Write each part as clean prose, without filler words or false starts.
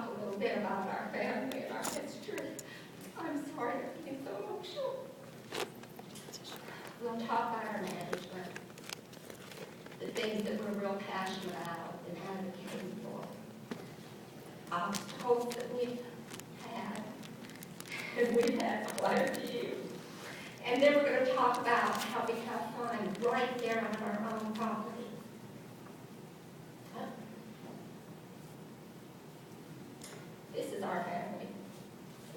talk a little bit about our family and our history. I'm sorry I'm getting so emotional. We'll talk about our management, the things that we're real passionate about and advocating for, obstacles that we've had, and we've had quite a few. And then we're going to talk about how we have fun right there on our own property. This is our family.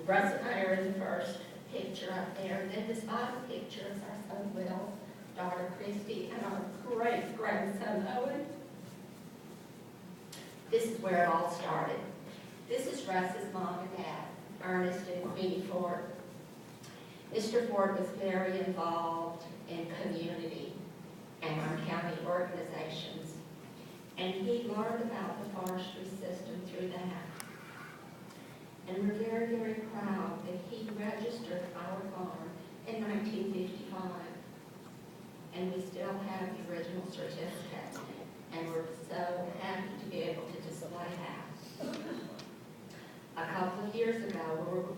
Russ and I are in the first picture up there. Then this bottom picture is our son Will, daughter Christy, and our great grandson Owen. This is where it all started. This is Russ's mom and dad, Ernest and Queenie Ford. Mr. Ford was very involved in community and our county organizations, and he learned about the forestry system through that. And we're very, very proud that he registered our farm in 1955. And we still have the original certificate. And we're so happy to be able to display that. A couple of years ago,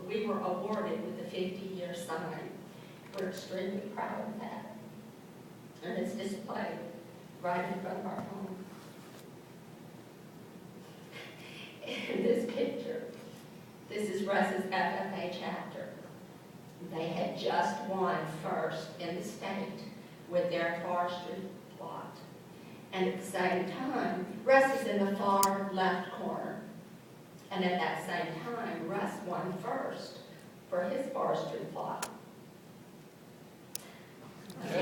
we were awarded with the 50-year sign. We're extremely proud of that. And it's displayed right in front of our home. In this picture, this is Russ's FFA chapter. They had just won first in the state with their forestry plot. And at the same time, Russ is in the far left corner. And at that same time, Russ won first for his forestry plot. A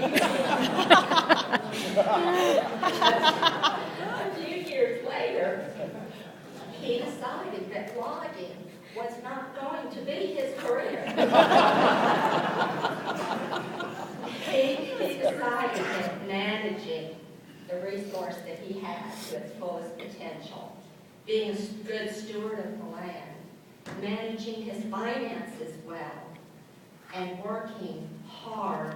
few years later, he decided that logging was not going to be his career. He decided that managing the resource that he had to its fullest potential, being a good steward of the land, managing his finances well, and working hard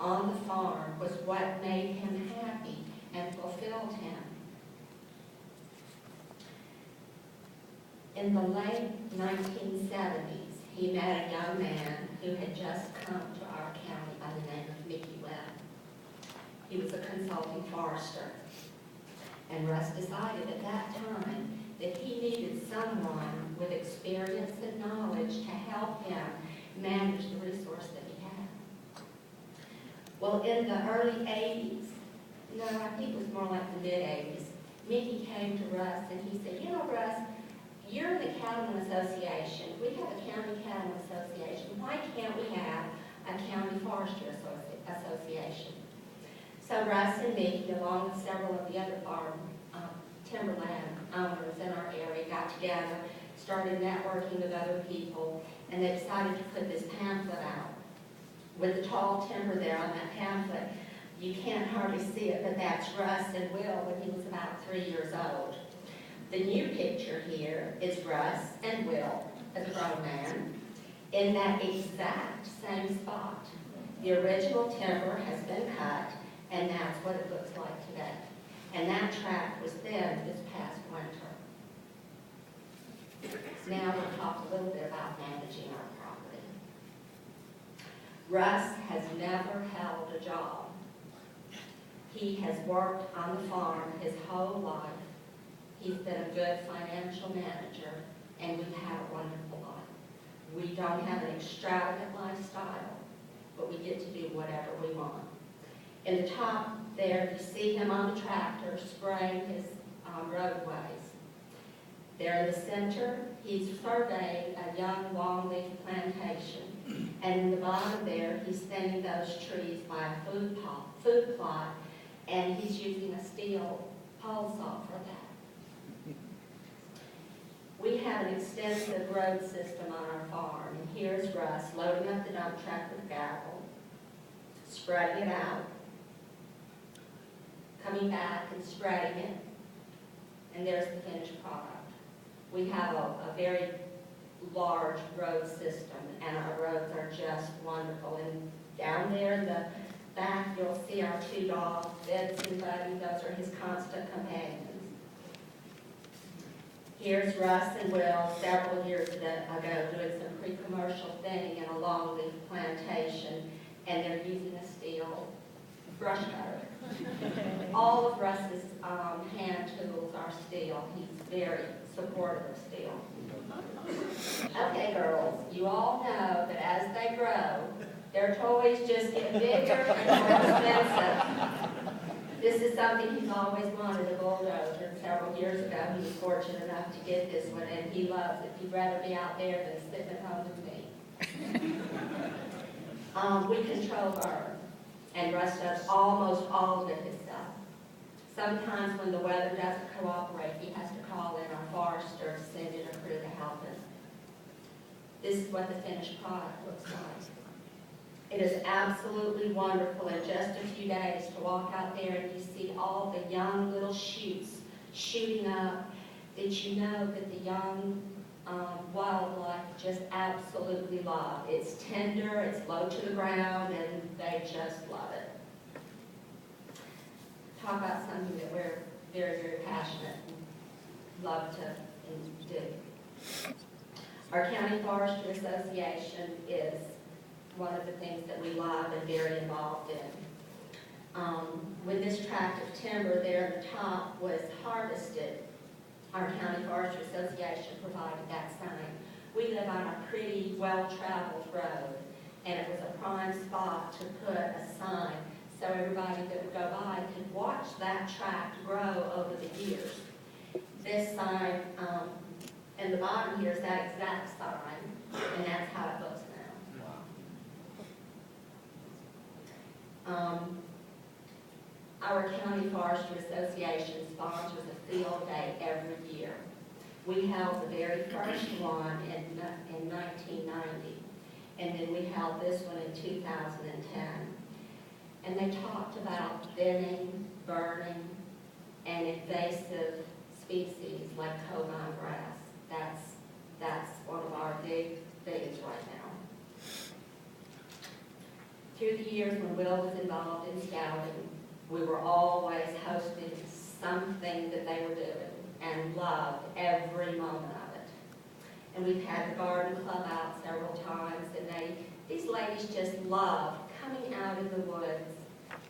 on the farm was what made him happy and fulfilled him. In the late 1970s, he met a young man who had just come to our county by the name of Mickey Webb. He was a consulting forester. And Russ decided at that time that he needed someone with experience and knowledge to help him manage the resource that he had. Well, in the early 80s, no, I think it was more like the mid-80s, Mickey came to Russ and he said, you know, Russ, you're the Cattlemen Association. We have a county cattlemen association. Why can't we have a county forestry association? So Russ and Mickey, along with several of the other farm timberland owners in our area, got together, started networking with other people, and they decided to put this pamphlet out. With the tall timber there on that pamphlet, you can't hardly see it, but that's Russ and Will when he was about 3 years old. The new picture here is Russ and Will, as a grown man, in that exact same spot. The original timber has been cut, and that's what it looks like today. And that tract was then this past winter. Now we'll talk a little bit about managing our property. Russ has never held a job. He has worked on the farm his whole life. He's been a good financial manager, and we've had a wonderful life. We don't have an extravagant lifestyle, but we get to do whatever we want. In the top there, you see him on the tractor spraying his roadways. There in the center, he's surveying a young longleaf plantation. And in the bottom there, he's thinning those trees by a food plot, and he's using a steel pole saw for that. We have an extensive road system on our farm, and here's Russ loading up the dump truck with gravel, spreading it out, coming back and spreading it, and there's the finished product. We have a very large road system, and our roads are just wonderful. And down there in the back, you'll see our two dogs, Betsy and Buddy. Those are his constant companions. Here's Russ and Will several years ago doing some pre-commercial thinning in a longleaf plantation, and they're using a steel brush cutter. All of Russ's hand tools are steel. He's very supportive of steel. Okay, girls, you all know that as they grow, their toys just get bigger and more expensive. This is something he's always wanted, a bulldozer, and several years ago he was fortunate enough to get this one, and he loves it. He'd rather be out there than sitting at home with me. We control burn, and Russ does almost all of it himself. Sometimes when the weather doesn't cooperate, he has to call in our forester to send in a crew to help him. This is what the finished product looks like. It is absolutely wonderful in just a few days to walk out there and you see all the young little shoots shooting up that you know that the young wildlife just absolutely love. It's tender, it's low to the ground, and they just love it. Talk about something that we're very, very passionate and love to do. Our County Forestry Association is one of the things that we love and very involved in. When this tract of timber there at the top was harvested, our County Forestry Association provided that sign. We live on a pretty well-traveled road, and it was a prime spot to put a sign so everybody that would go by could watch that tract grow over the years. This sign in the bottom here is that exact sign, and that's how it looks now. Our County Forestry Association sponsors a field day every year. We held the very first one in 1990, and then we held this one in 2010. And they talked about thinning, burning, and invasive species like covine grass. That's one of our big things right now. Through the years when Will was involved in scouting, we were always hosting something that they were doing and loved every moment of it. And we've had the garden club out several times, and these ladies just love coming out in the woods,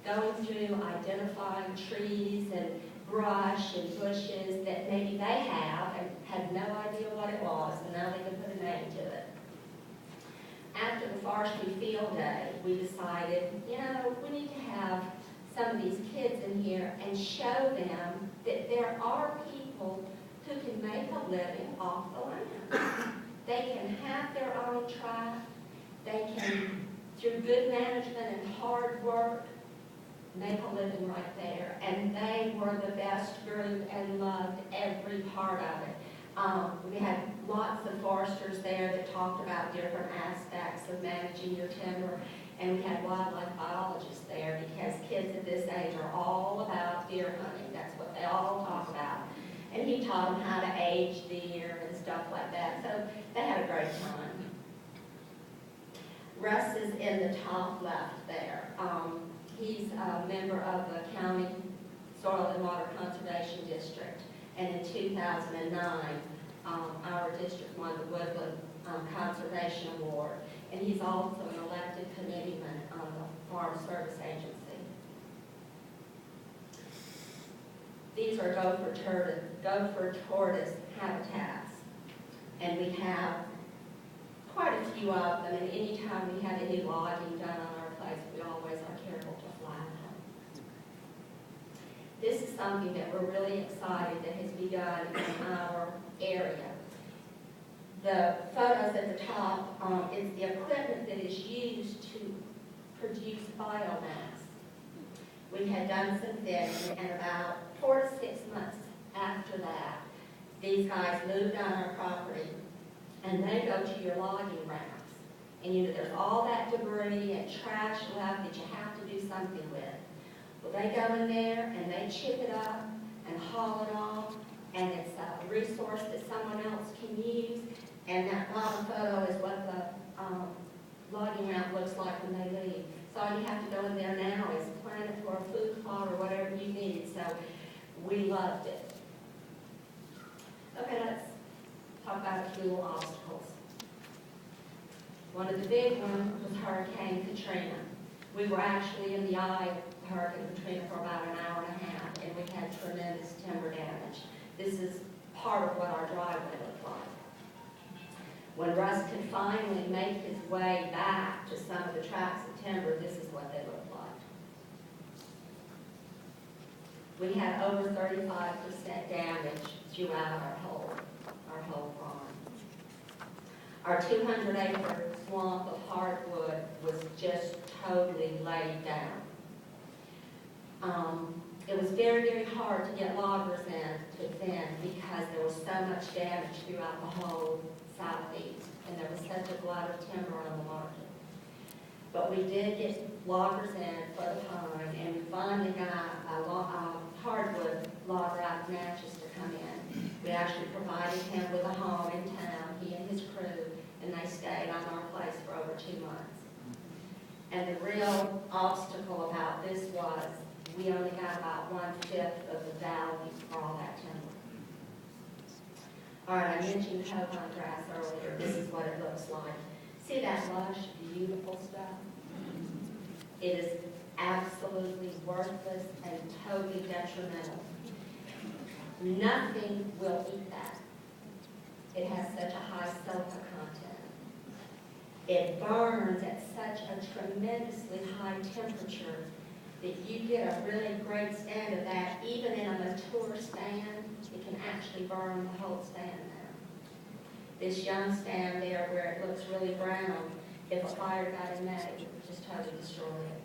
going through identifying trees and brush and bushes that maybe they have and had no idea what it was, and now they can put a name to it. After the Forestry Field Day, we decided, we need to have some of these kids in here and show them that there are people who can make a living off the land. They can have their own tract. They can, through good management and hard work, make a living right there. And they were the best group and loved every part of it. We had lots of foresters there that talked about different aspects of managing your timber. And we had wildlife biologists there because kids at this age are all about deer hunting. That's what they all talk about. And he taught them how to age deer and stuff like that. So they had a great time. Russ is in the top left there. He's a member of the County Soil and Water Conservation District. And in 2009, our district won the Woodland Conservation Award. And he's also an elected committeeman on the Farm Service Agency. These are gopher tortoise habitats. And we have quite a few of them, and anytime we have any logging done on our place, we always are careful to fly them. This is something that we're really excited that has begun in our area. The photos at the top is the equipment that is used to produce biomass. We had done some thinning, and about 4 to 6 months after that, these guys moved on our property, and they go to your logging ramps. And there's all that debris and trash left that you have to do something with. Well, they go in there, and they chip it up and haul it off, and it's a resource that someone else can use. And that bottom photo is what the logging ramp looks like when they leave. So all you have to go in there now is plan it for a food plot or whatever you need. So we loved it. Okay, let's talk about a few little obstacles. One of the big ones was Hurricane Katrina. We were actually in the eye of Hurricane Katrina for about an hour and a half, and we had tremendous timber damage. This is part of what our driveway looked like. When Russ could finally make his way back to some of the tracts of timber, this is what they looked like. We had over 35% damage throughout our whole farm. Our 200-acre swamp of hardwood was just totally laid down. It was very, very hard to get loggers in to thin because there was so much damage throughout the whole southeast, and there was such a glut of timber on the market. But we did get loggers in for the pine, and we finally got a hardwood logger out of Natchez to come in. We actually provided him with a home in town, he and his crew, and they stayed on our place for over 2 months. And the real obstacle about this was we only got about 1/5 of the value for all that timber. All right, I mentioned coconut grass earlier. This is what it looks like. See that lush, beautiful stuff? It is absolutely worthless and totally detrimental. Nothing will eat that. It has such a high sulfur content. It burns at such a tremendously high temperature that you get a really great stand of that. Even in a mature stand, it can actually burn the whole stand down. This young stand there where it looks really brown, if a fire got in that, it would just totally destroy it.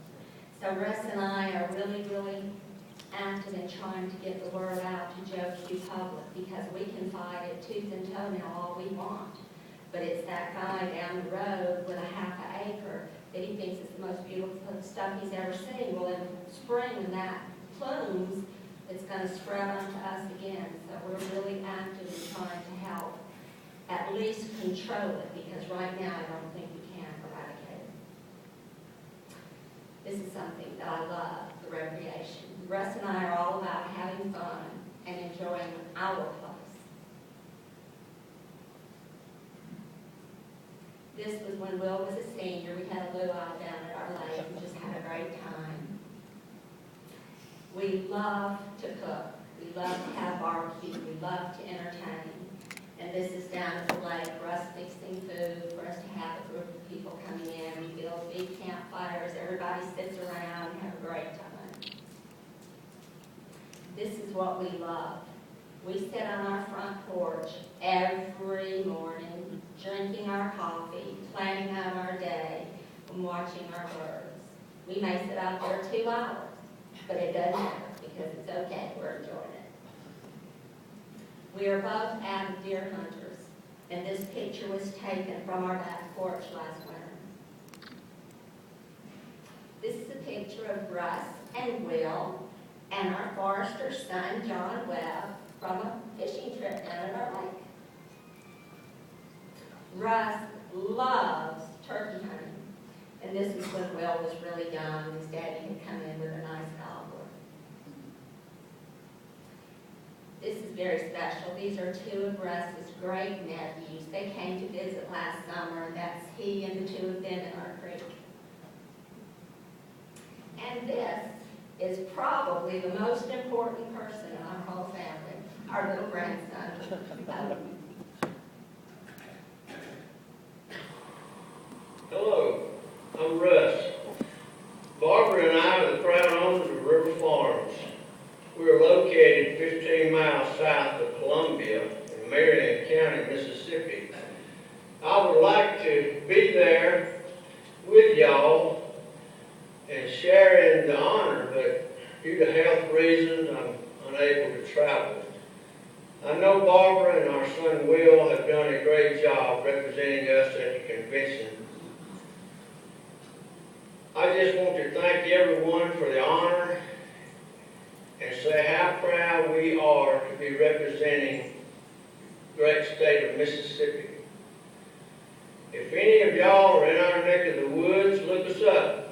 So Russ and I are really, really active in trying to get the word out to Joe Q Public, because we can fight it tooth and toenail all we want. But it's that guy down the road with a half an acre that he thinks is the most beautiful stuff he's ever seen. Well, in spring, when that plumes, it's going to spread onto us again. So we're really active in trying to help at least control it, because right now I don't think we can eradicate it. This is something that I love, the recreation. Russ and I are all about having fun and enjoying our place. This was when Will was a senior. We had a luau down at our lake. We just had a great time. We love to cook. We love to have barbecue. We love to entertain. And this is down at the lake, Russ fixing food for us to have a group of people coming in. We build big campfires. Everybody sits around and have a great time. This is what we love. We sit on our front porch every morning, drinking our coffee, planning out our day, and watching our birds. We may sit out there 2 hours, but it doesn't matter because it's okay. We're enjoying it. We are both avid deer hunters, and this picture was taken from our back porch last winter. This is a picture of Russ and Will and our forester's son, John Webb, from a fishing trip down at our lake. Russ loves turkey hunting, and this is when Will was really young. His daddy had come in with a nice gobbler. This is very special. These are 2 of Russ's great nephews. They came to visit last summer, and that's he and the 2 of them in our creek. And this is probably the most important person in our whole family, our little grandson. Hello, I'm Russ. Barbara and I are the proud owners of River Farms. We are located 15 miles south of Columbia in Marion County, Mississippi. I would like to be there with y'all and share in the honor, but due to health reasons, I'm unable to travel. I know Barbara and our son Will have done a great job representing us at the convention. I just want to thank everyone for the honor and say how proud we are to be representing the great state of Mississippi. If any of y'all are in our neck of the woods, look us up.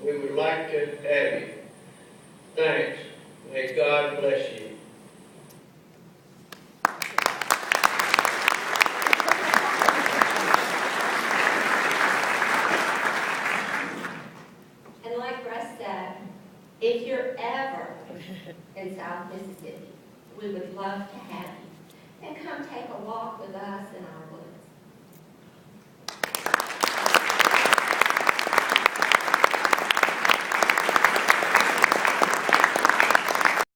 We would like to have you. Thanks. May God bless you. in South Mississippi. We would love to have you. And come take a walk with us in our